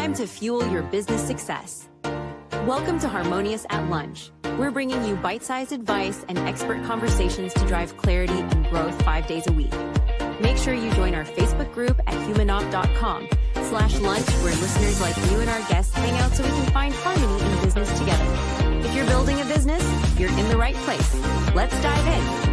time to fuel your business success. Welcome to Harmonious at Lunch. We're bringing you bite-sized advice and expert conversations to drive clarity and growth 5 days a week. Make sure you join our Facebook group at humanopt.com/lunch, where listeners like you and our guests hang out so we can find harmony in business together. If you're building a business, you're in the right place. Let's dive in.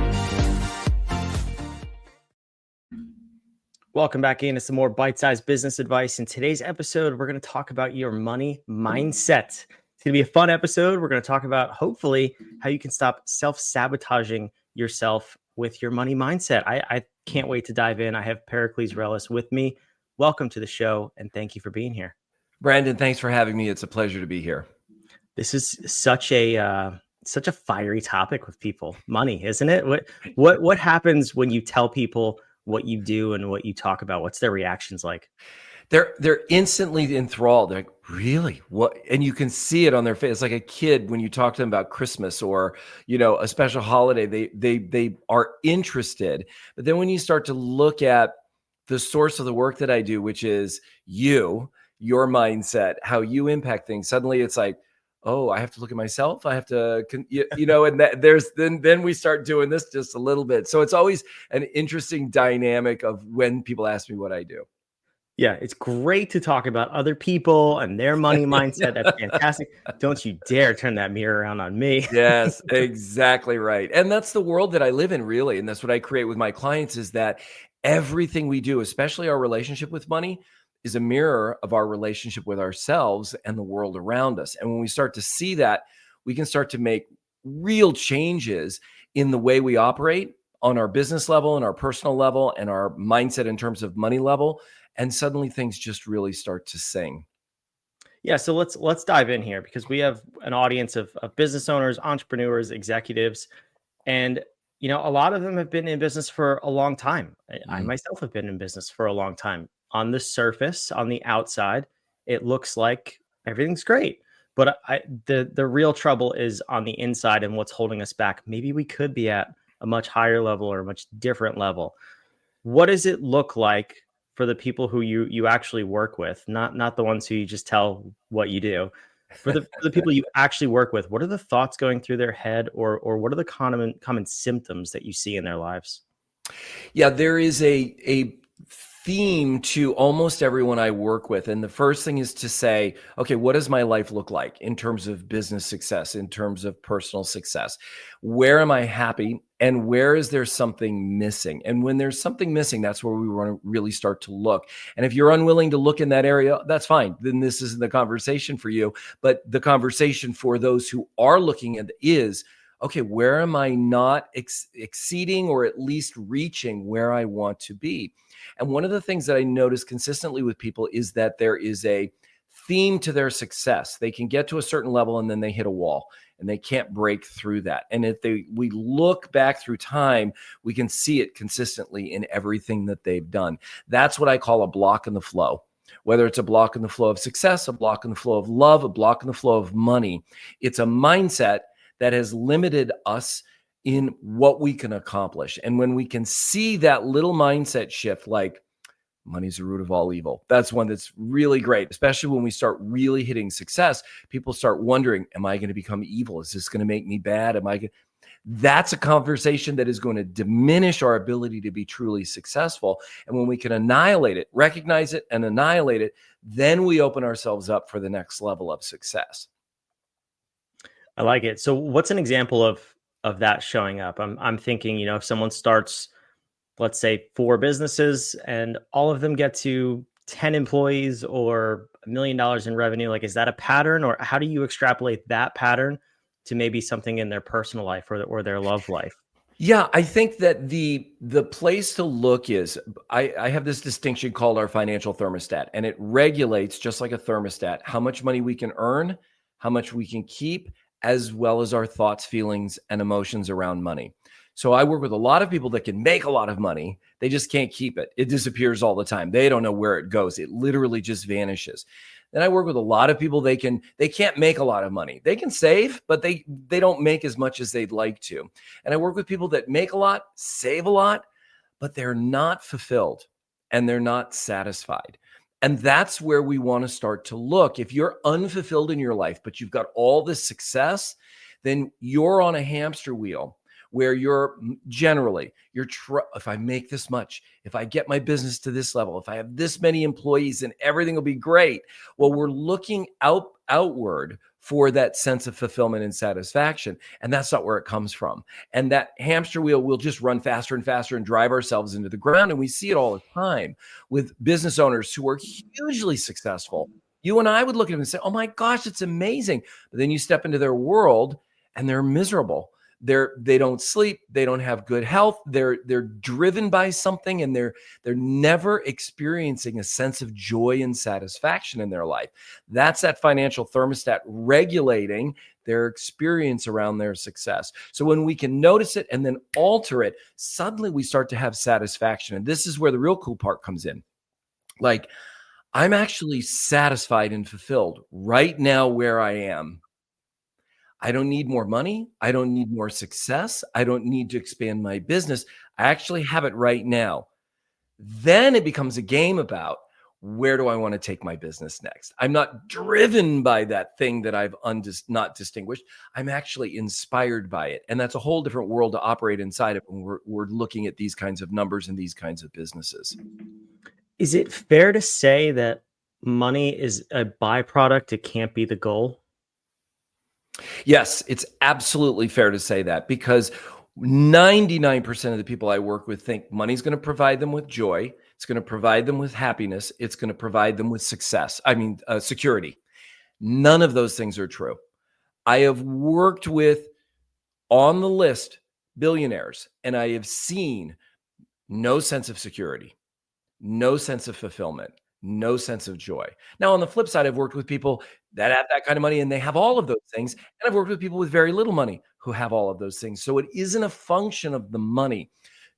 Welcome back into some more bite-sized business advice. In today's episode, we're going to talk about your money mindset. It's going to be a fun episode. We're going to talk about, hopefully, how you can stop self-sabotaging yourself with your money mindset. I can't wait to dive in. I have Pericles Relis with me. Welcome to the show, and thank you for being here. Brandon, thanks for having me. It's a pleasure to be here. This is such a fiery topic with people. Money, isn't it? What happens when you tell people what you do and what you talk about? What's their reactions like? They're instantly enthralled. They're like, really? What? And you can see it on their face. It's like a kid when you talk to them about Christmas or, a special holiday, they are interested. But then when you start to look at the source of the work that I do, which is your mindset, how you impact things, suddenly it's like, oh, I have to look at myself. I have to, and then we start doing this just a little bit. So it's always an interesting dynamic of when people ask me what I do. Yeah, it's great to talk about other people and their money mindset. That's fantastic. Don't you dare turn that mirror around on me. Yes, exactly right. And that's the world that I live in, really. And that's what I create with my clients, is that everything we do, especially our relationship with money, is a mirror of our relationship with ourselves and the world around us. And when we start to see that, we can start to make real changes in the way we operate on our business level and our personal level and our mindset in terms of money level. And suddenly things just really start to sing. Yeah, so let's dive in here, because we have an audience of business owners, entrepreneurs, executives, and a lot of them have been in business for a long time. I myself have been in business for a long time. On the surface, on the outside, it looks like everything's great, but the real trouble is on the inside and what's holding us back. Maybe we could be at a much higher level or a much different level. What does it look like for the people who you actually work with, not the ones who you just tell what you do? For the people you actually work with, what are the thoughts going through their head, or what are the common symptoms that you see in their lives? Yeah, there is a theme to almost everyone I work with. And the first thing is to say, okay, what does my life look like in terms of business success, in terms of personal success? Where am I happy? And where is there something missing? And when there's something missing, that's where we want to really start to look. And if you're unwilling to look in that area, that's fine. Then this isn't the conversation for you. But the conversation for those who are looking at is, okay, where am I not exceeding or at least reaching where I want to be? And one of the things that I notice consistently with people is that there is a theme to their success. They can get to a certain level and then they hit a wall and they can't break through that. And if we look back through time, we can see it consistently in everything that they've done. That's what I call a block in the flow. Whether it's a block in the flow of success, a block in the flow of love, a block in the flow of money, it's a mindset that has limited us in what we can accomplish. And when we can see that little mindset shift, like money's the root of all evil, that's one that's really great, especially when we start really hitting success. People start wondering, am I going to become evil? Is this going to make me bad? That's a conversation that is going to diminish our ability to be truly successful. And when we can annihilate it, recognize it and annihilate it, then we open ourselves up for the next level of success. I like it. So what's an example of that showing up? I'm thinking, if someone starts, let's say 4 businesses and all of them get to 10 employees or $1 million in revenue, like, is that a pattern, or how do you extrapolate that pattern to maybe something in their personal life or their love life? Yeah, I think that the place to look is, I have this distinction called our financial thermostat, and it regulates, just like a thermostat, how much money we can earn, how much we can keep, as well as our thoughts, feelings, and emotions around money. So I work with a lot of people that can make a lot of money. They just can't keep it. It disappears all the time. They don't know where it goes. It literally just vanishes. Then I work with a lot of people, they can't make a lot of money. They can save, but they don't make as much as they'd like to. And I work with people that make a lot, save a lot, but they're not fulfilled and they're not satisfied. And that's where we want to start to look. If you're unfulfilled in your life, but you've got all this success, then you're on a hamster wheel where you're generally, if I make this much, if I get my business to this level, if I have this many employees, then everything will be great. Well, we're looking outward for that sense of fulfillment and satisfaction. And that's not where it comes from. And that hamster wheel will just run faster and faster and drive ourselves into the ground. And we see it all the time with business owners who are hugely successful. You and I would look at them and say, oh my gosh, it's amazing. But then you step into their world and they're miserable. They don't sleep, they don't have good health, they're driven by something, and they're never experiencing a sense of joy and satisfaction in their life. That's that financial thermostat regulating their experience around their success. So when we can notice it and then alter it, suddenly we start to have satisfaction. And this is where the real cool part comes in. Like, I'm actually satisfied and fulfilled right now where I am. I don't need more money. I don't need more success. I don't need to expand my business. I actually have it right now. Then it becomes a game about, where do I want to take my business next? I'm not driven by that thing that I've not distinguished. I'm actually inspired by it. And that's a whole different world to operate inside of when we're looking at these kinds of numbers and these kinds of businesses. Is it fair to say that money is a byproduct? It can't be the goal? Yes, it's absolutely fair to say that, because 99% of the people I work with think money's going to provide them with joy. It's going to provide them with happiness. It's going to provide them with security. None of those things are true. I have worked with, on the list, billionaires, and I have seen no sense of security, no sense of fulfillment, no sense of joy. Now, on the flip side, I've worked with people that have that kind of money and they have all of those things. And I've worked with people with very little money who have all of those things. So it isn't a function of the money.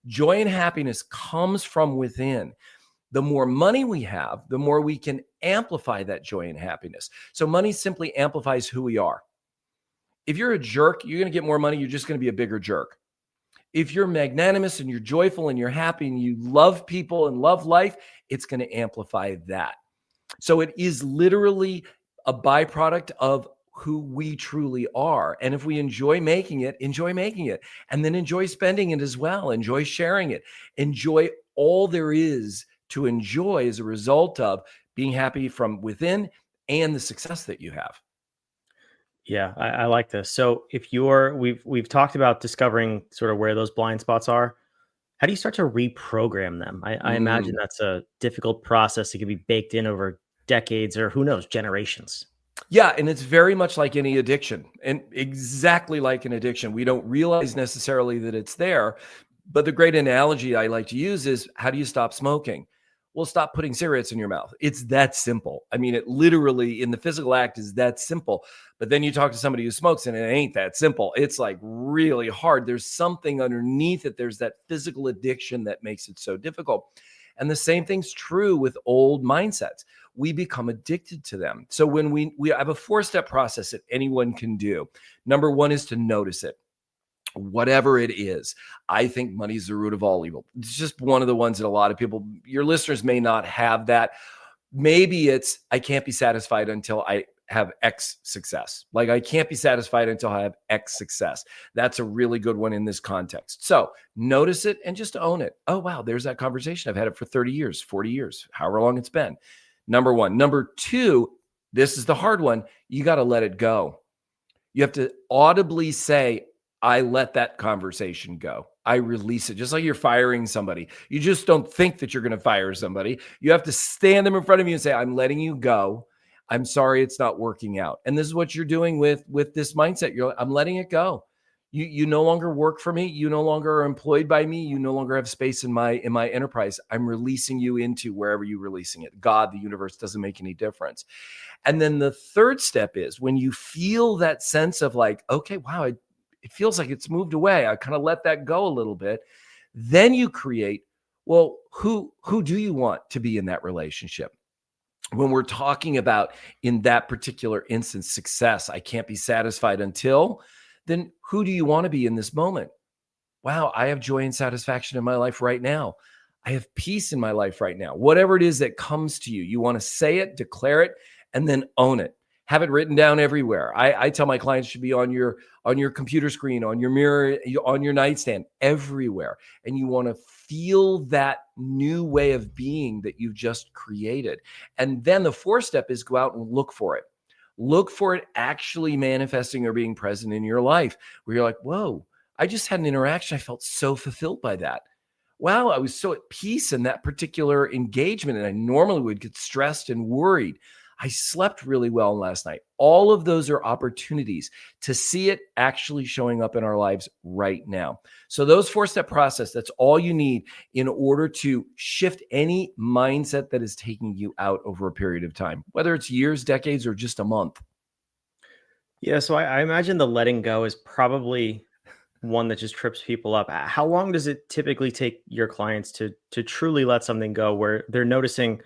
Joy and happiness comes from within. The more money we have, the more we can amplify that joy and happiness. So money simply amplifies who we are. If you're a jerk, you're going to get more money. You're just going to be a bigger jerk. If you're magnanimous and you're joyful and you're happy and you love people and love life, it's going to amplify that. So it is literally a byproduct of who we truly are. And if we enjoy making it, and then enjoy spending it as well. Enjoy sharing it. Enjoy all there is to enjoy as a result of being happy from within and the success that you have. Yeah, I like this. So if we've talked about discovering sort of where those blind spots are. How do you start to reprogram them? I imagine that's a difficult process. It could be baked in over decades or who knows, generations. Yeah, and it's very much like any addiction, and exactly like an addiction. We don't realize necessarily that it's there, but the great analogy I like to use is, how do you stop smoking? Well, stop putting cigarettes in your mouth. It's that simple. I mean, it literally, in the physical act, is that simple. But then you talk to somebody who smokes and it ain't that simple. It's like really hard. There's something underneath it. There's that physical addiction that makes it so difficult. And the same thing's true with old mindsets. We become addicted to them. So when we have a 4-step process that anyone can do. Number one is to notice it. Whatever it is, I think money is the root of all evil. It's just one of the ones that a lot of people, your listeners may not have that. Maybe it's, I can't be satisfied until I have X success. Like, I can't be satisfied until I have X success. That's a really good one in this context. So notice it and just own it. Oh, wow, there's that conversation. I've had it for 30 years, 40 years, however long it's been. Number one. Number two, this is the hard one. You got to let it go. You have to audibly say, I let that conversation go. I release it. Just like you're firing somebody. You just don't think that you're going to fire somebody. You have to stand them in front of you and say, I'm letting you go. I'm sorry it's not working out. And this is what you're doing with this mindset. I'm letting it go. You no longer work for me. You no longer are employed by me. You no longer have space in my enterprise. I'm releasing you into wherever you're releasing it. God, the universe, doesn't make any difference. And then the third step is when you feel that sense of like, okay, wow, it feels like it's moved away. I kind of let that go a little bit. Then you create, well, who do you want to be in that relationship? When we're talking about, in that particular instance, success, I can't be satisfied until, then who do you want to be in this moment? Wow, I have joy and satisfaction in my life right now. I have peace in my life right now. Whatever it is that comes to you, you want to say it, declare it, and then own it. Have it written down everywhere. I tell my clients it should be on your computer screen, on your mirror, on your nightstand, everywhere. And you want to feel that new way of being that you've just created. And then the fourth step is go out and look for it. Look for it actually manifesting or being present in your life, where you're like, whoa, I just had an interaction. I felt so fulfilled by that. Wow, I was so at peace in that particular engagement. And I normally would get stressed and worried. I slept really well last night. All of those are opportunities to see it actually showing up in our lives right now. So those 4-step process, that's all you need in order to shift any mindset that is taking you out over a period of time, whether it's years, decades, or just a month. Yeah, so I imagine the letting go is probably one that just trips people up. How long does it typically take your clients to truly let something go where they're noticing,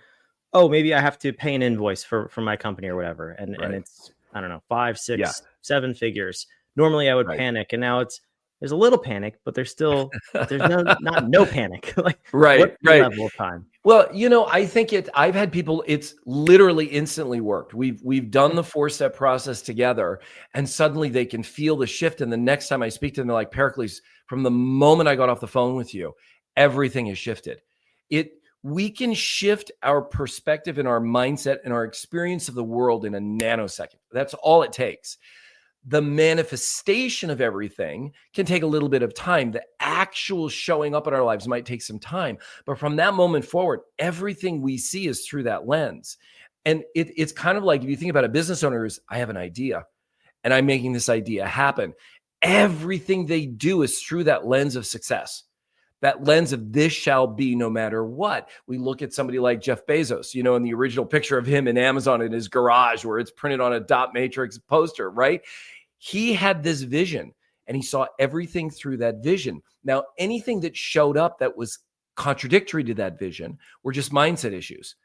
oh, maybe I have to pay an invoice for my company or whatever, and Right. it's, I don't know, 5, Yeah. 6, 7 figures. Normally I would Right. panic, and now there's a little panic, but there's not no panic. Like, Right. what's the Right. level of time? Well, I think I've had people, it's literally instantly worked. We've done the 4-step process together, and suddenly they can feel the shift. And the next time I speak to them, they're like, Pericles, from the moment I got off the phone with you, everything has shifted. We can shift our perspective and our mindset and our experience of the world in a nanosecond. That's all it takes. The manifestation of everything can take a little bit of time. The actual showing up in our lives might take some time. But from that moment forward, everything we see is through that lens. And it's kind of like, if you think about a business owner, is I have an idea and I'm making this idea happen. Everything they do is through that lens of success. That lens of this shall be no matter what. We look at somebody like Jeff Bezos, in the original picture of him in Amazon in his garage where it's printed on a dot matrix poster, right? He had this vision and he saw everything through that vision. Now, anything that showed up that was contradictory to that vision were just mindset issues.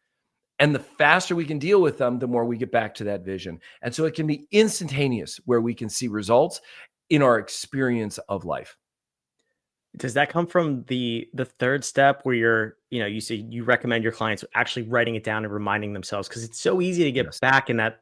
And the faster we can deal with them, the more we get back to that vision. And so it can be instantaneous where we can see results in our experience of life. Does that come from the third step where you say you recommend your clients actually writing it down and reminding themselves? Because it's so easy to get Yes. back in that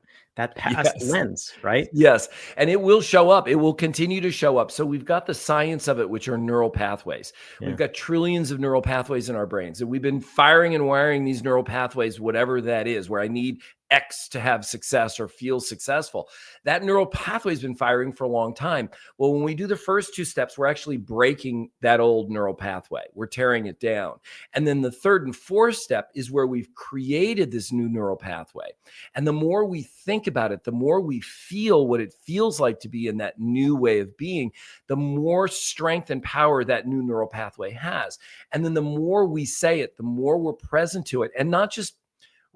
past Yes. lens, right? Yes. And it will show up. It will continue to show up. So we've got the science of it, which are neural pathways. Yeah. We've got trillions of neural pathways in our brains. And we've been firing and wiring these neural pathways, whatever that is, where I need X to have success or feel successful. That neural pathway has been firing for a long time. Well, when we do the first 2 steps, we're actually breaking that old neural pathway. We're tearing it down. And then the third and fourth step is where we've created this new neural pathway. And the more we think about it, the more we feel what it feels like to be in that new way of being, the more strength and power that new neural pathway has. And then the more we say it, the more we're present to it, and not just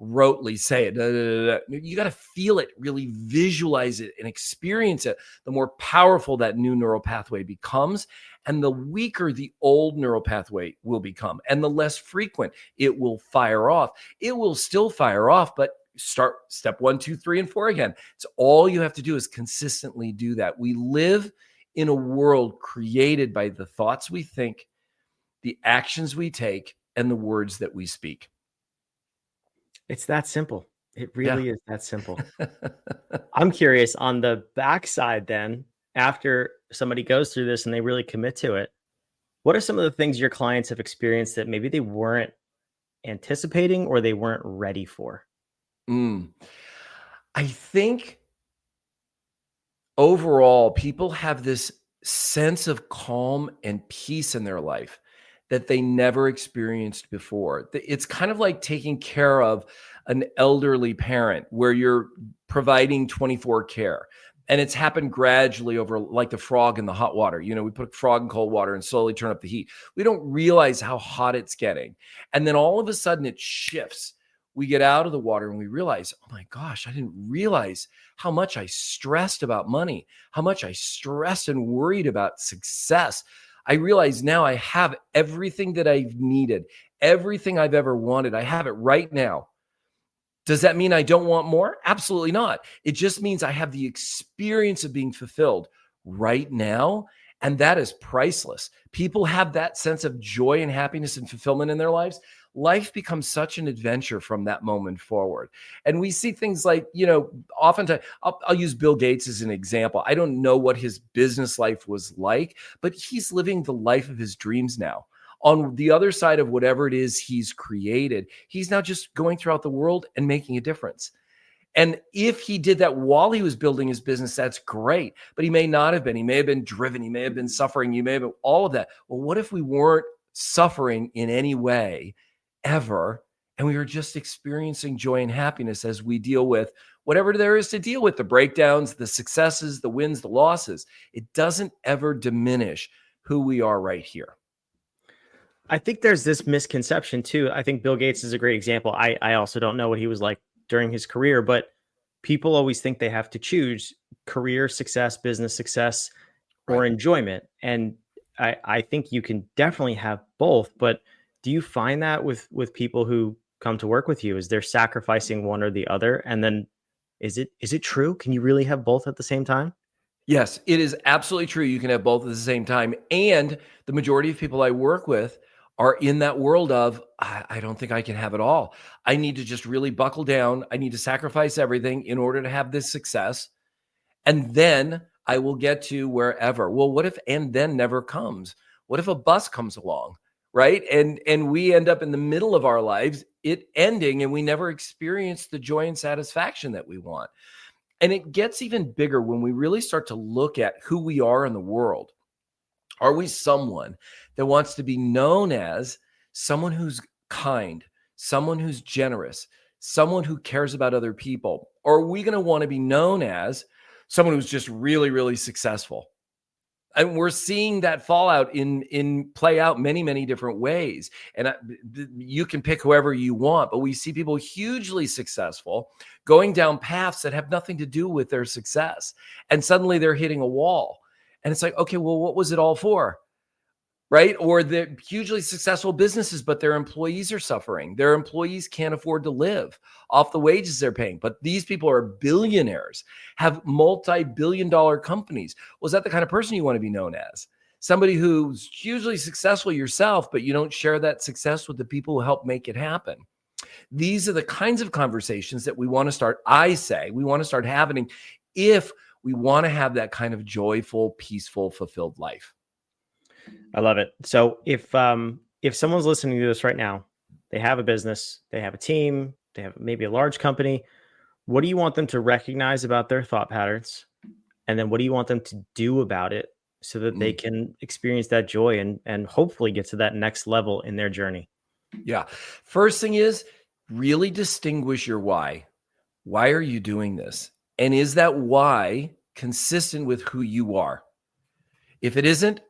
rotely say it. You got to feel it, really visualize it and experience it. The more powerful that new neural pathway becomes, and the weaker the old neural pathway will become, and the less frequent it will fire off. It will still fire off, but start step 1, 2, 3, and 4 again. It's all you have to do is consistently do that. We live in a world created by the thoughts we think, the actions we take, and the words that we speak. It's that simple. It really is that simple. I'm curious on the backside then, after somebody goes through this and they really commit to it, what are some of the things your clients have experienced that maybe they weren't anticipating or they weren't ready for? I think overall, people have this sense of calm and peace in their life that they never experienced before. It's kind of like taking care of an elderly parent where you're providing 24 care. And it's happened gradually over, like the frog in the hot water. We put a frog in cold water and slowly turn up the heat. We don't realize how hot it's getting. And then all of a sudden it shifts. We get out of the water and we realize, oh my gosh, I didn't realize how much I stressed about money, how much I stressed and worried about success. I realize now I have everything that I've needed, everything I've ever wanted. I have it right now. Does that mean I don't want more? Absolutely not. It just means I have the experience of being fulfilled right now. And that is priceless. People have that sense of joy and happiness and fulfillment in their lives. Life becomes such an adventure from that moment forward. And we see things like, oftentimes, I'll use Bill Gates as an example. I don't know what his business life was like, but he's living the life of his dreams now. On the other side of whatever it is he's created, he's now just going throughout the world and making a difference. And if he did that while he was building his business, that's great. But he may not have been. He may have been driven. He may have been suffering. He may have been all of that. Well, what if we weren't suffering in any way ever, and we were just experiencing joy and happiness as we deal with whatever there is to deal with, the breakdowns, the successes, the wins, the losses? It doesn't ever diminish who we are right here. I think there's this misconception too. I think Bill Gates is a great example. I also don't know what he was like during his career, but people always think they have to choose career success, business success, or enjoyment. And I think you can definitely have both, but do you find that with people who come to work with you, is they're sacrificing one or the other? And then is it true? Can you really have both at the same time? Yes, it is absolutely true. You can have both at the same time. And the majority of people I work with are in that world of, I don't think I can have it all. I need to just really buckle down. I need to sacrifice everything in order to have this success. And then I will get to wherever. Well, what if and then never comes? What if a bus comes along, right? And we end up in the middle of our lives, it ending, and we never experience the joy and satisfaction that we want. And it gets even bigger when we really start to look at who we are in the world. Are we someone that wants to be known as someone who's kind, someone who's generous, someone who cares about other people? Or are we going to want to be known as someone who's just really, really successful? And we're seeing that fallout in play out many, many different ways. And you can pick whoever you want, but we see people hugely successful going down paths that have nothing to do with their success. And suddenly they're hitting a wall. And it's like, okay, well, what was it all for? Right? Or they're hugely successful businesses, but their employees are suffering. Their employees can't afford to live off the wages they're paying. But these people are billionaires, have multi-billion-dollar companies. Well, is that the kind of person you want to be known as? Somebody who's hugely successful yourself, but you don't share that success with the people who help make it happen. These are the kinds of conversations that we want to start, I say, we want to start having if we want to have that kind of joyful, peaceful, fulfilled life. I love it. So if someone's listening to this right now, they have a business, they have a team, they have maybe a large company, what do you want them to recognize about their thought patterns? And then what do you want them to do about it so that they can experience that joy and hopefully get to that next level in their journey? Yeah. First thing is really distinguish your why. Why are you doing this? And is that why consistent with who you are? If it isn't,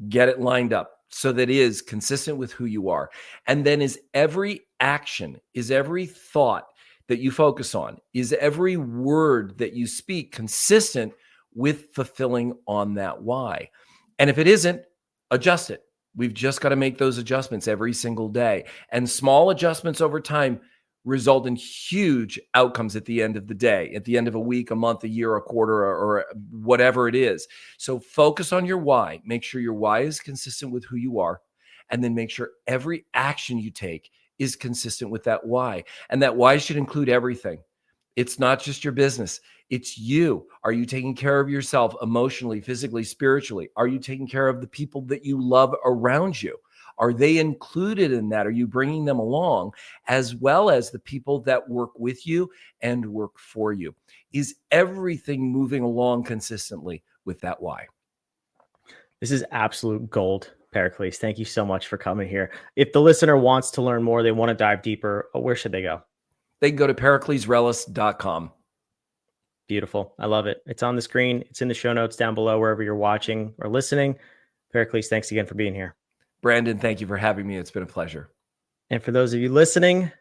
get it lined up so that it is consistent with who you are. And then is every action, is every thought that you focus on, is every word that you speak consistent with fulfilling on that why? And if it isn't, adjust it. We've just got to make those adjustments every single day. And small adjustments over time result in huge outcomes at the end of the day, at the end of a week, a month, a year, a quarter, or whatever it is. So focus on your why. Make sure your why is consistent with who you are. And then make sure every action you take is consistent with that why. And that why should include everything. It's not just your business. It's you. Are you taking care of yourself emotionally, physically, spiritually? Are you taking care of the people that you love around you? Are they included in that? Are you bringing them along, as well as the people that work with you and work for you? Is everything moving along consistently with that why? This is absolute gold, Pericles. Thank you so much for coming here. If the listener wants to learn more, they want to dive deeper, where should they go? They can go to periclesrelis.com. Beautiful. I love it. It's on the screen. It's in the show notes down below, wherever you're watching or listening. Pericles, thanks again for being here. Brandon, thank you for having me. It's been a pleasure. And for those of you listening,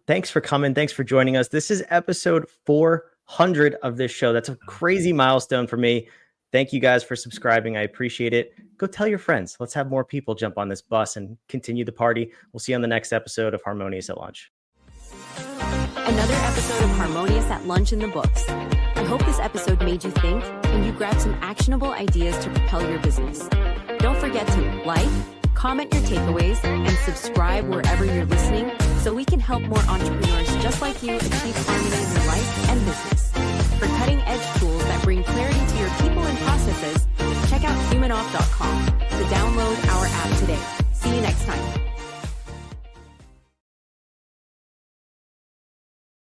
thanks for coming. Thanks for joining us. This is episode 400 of this show. That's a crazy milestone for me. Thank you guys for subscribing. I appreciate it. Go tell your friends. Let's have more people jump on this bus and continue the party. We'll see you on the next episode of Harmonious at Lunch. Another episode of Harmonious at Lunch in the books. I hope this episode made you think and you grabbed some actionable ideas to propel your business. Don't forget to like, comment your takeaways, and subscribe wherever you're listening so we can help more entrepreneurs just like you achieve harmony in your life and business. For cutting-edge tools that bring clarity to your people and processes, check out humanoff.com to download our app today. See you next time.